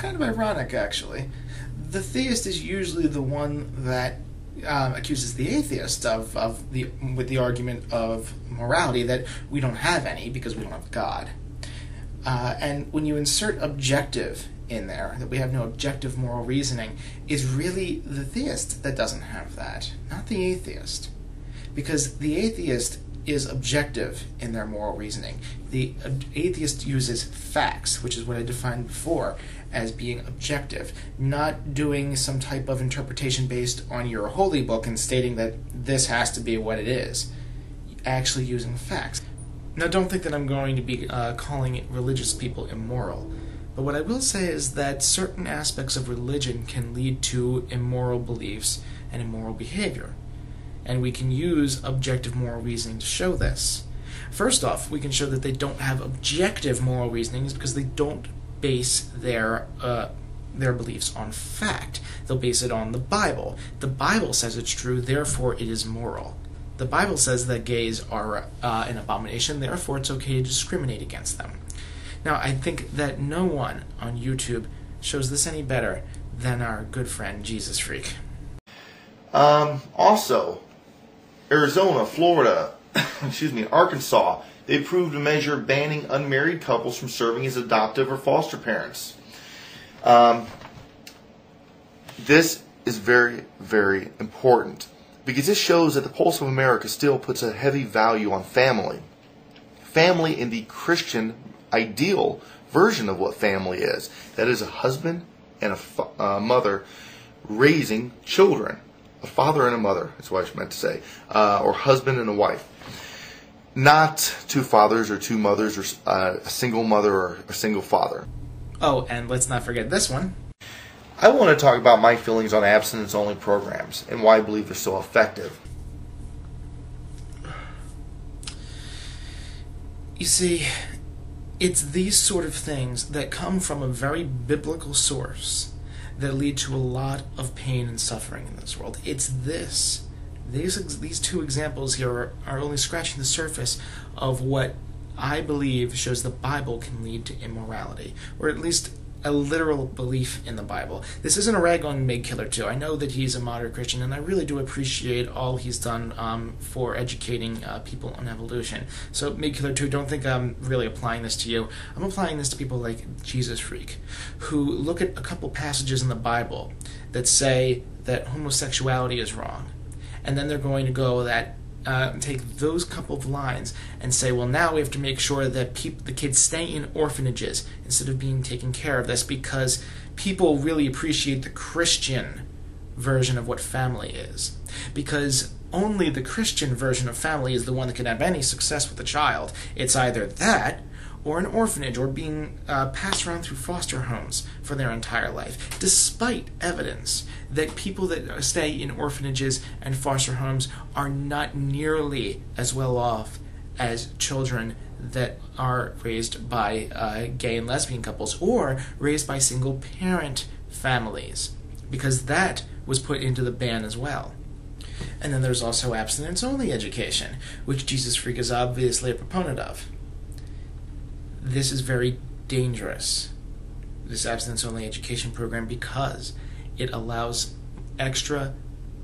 kind of ironic, actually. The theist is usually the one that accuses the atheist with the argument of morality, that we don't have any because we don't have God. And when you insert objective in there, that we have no objective moral reasoning, is really the theist that doesn't have that, not the atheist. Because the atheist is objective in their moral reasoning. The atheist uses facts, which is what I defined before, as being objective, not doing some type of interpretation based on your holy book and stating that this has to be what it is. Actually using facts. Now, don't think that I'm going to be calling religious people immoral, but what I will say is that certain aspects of religion can lead to immoral beliefs and immoral behavior. And we can use objective moral reasoning to show this. First off, we can show that they don't have objective moral reasonings because they don't base their beliefs on fact. They'll base it on the Bible. The Bible says it's true, therefore it is moral. The Bible says that gays are an abomination, therefore it's okay to discriminate against them. Now, I think that no one on YouTube shows this any better than our good friend Jesus Freak. Also, Arizona, Florida, Arkansas, they approved a measure banning unmarried couples from serving as adoptive or foster parents. This is very, very important because this shows that the Pulse of America still puts a heavy value on family. Family in the Christian ideal version of what family is. That is a husband and a mother raising children. A father and a mother, that's what I meant to say. Or husband and a wife. Not two fathers or two mothers, or a single mother or a single father. Oh, and let's not forget this one. I want to talk about my feelings on abstinence-only programs and why I believe they're so effective. You see, it's these sort of things that come from a very biblical source that lead to a lot of pain and suffering in this world. It's this. These two examples here are only scratching the surface of what I believe shows the Bible can lead to immorality, or at least a literal belief in the Bible. This isn't a rag on Meg Killer 2. I know that he's a moderate Christian, and I really do appreciate all he's done for educating people on evolution. So, Meg Killer 2, don't think I'm really applying this to you. I'm applying this to people like Jesus Freak, who look at a couple passages in the Bible that say that homosexuality is wrong, and then they're going to go that take those couple of lines and say, well, now we have to make sure that the kids stay in orphanages instead of being taken care of. This because people really appreciate the Christian version of what family is. Because only the Christian version of family is the one that can have any success with a child. It's either that or an orphanage, or being passed around through foster homes for their entire life, despite evidence that people that stay in orphanages and foster homes are not nearly as well off as children that are raised by gay and lesbian couples, or raised by single-parent families, because that was put into the ban as well. And then there's also abstinence-only education, which Jesus Freak is obviously a proponent of. This is very dangerous, this abstinence-only education program, because it allows extra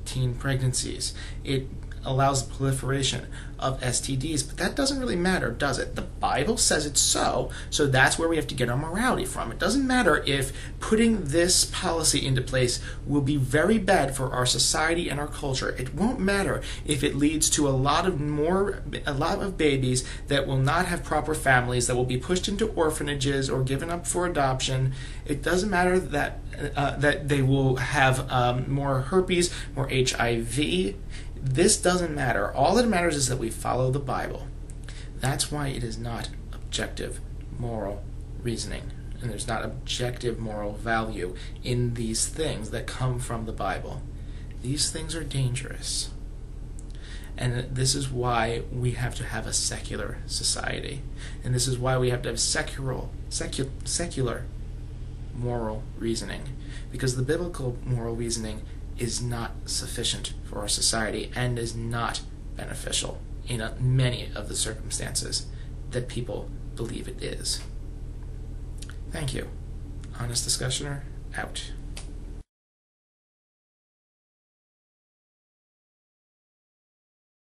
teen pregnancies. It allows the proliferation of STDs, but that doesn't really matter, does it? The Bible says it's so that's where we have to get our morality from. It doesn't matter if putting this policy into place will be very bad for our society and our culture. It won't matter if it leads to a lot of babies that will not have proper families, that will be pushed into orphanages or given up for adoption. It doesn't matter that they will have more herpes, more HIV. This doesn't matter. All that matters is that we follow the Bible. That's why it is not objective moral reasoning. And there's not objective moral value in these things that come from the Bible. These things are dangerous. And this is why we have to have a secular society. And this is why we have to have secular moral reasoning. Because the biblical moral reasoning is not sufficient for our society and is not beneficial in many of the circumstances that people believe it is. Thank you. Honest Discussioner, out.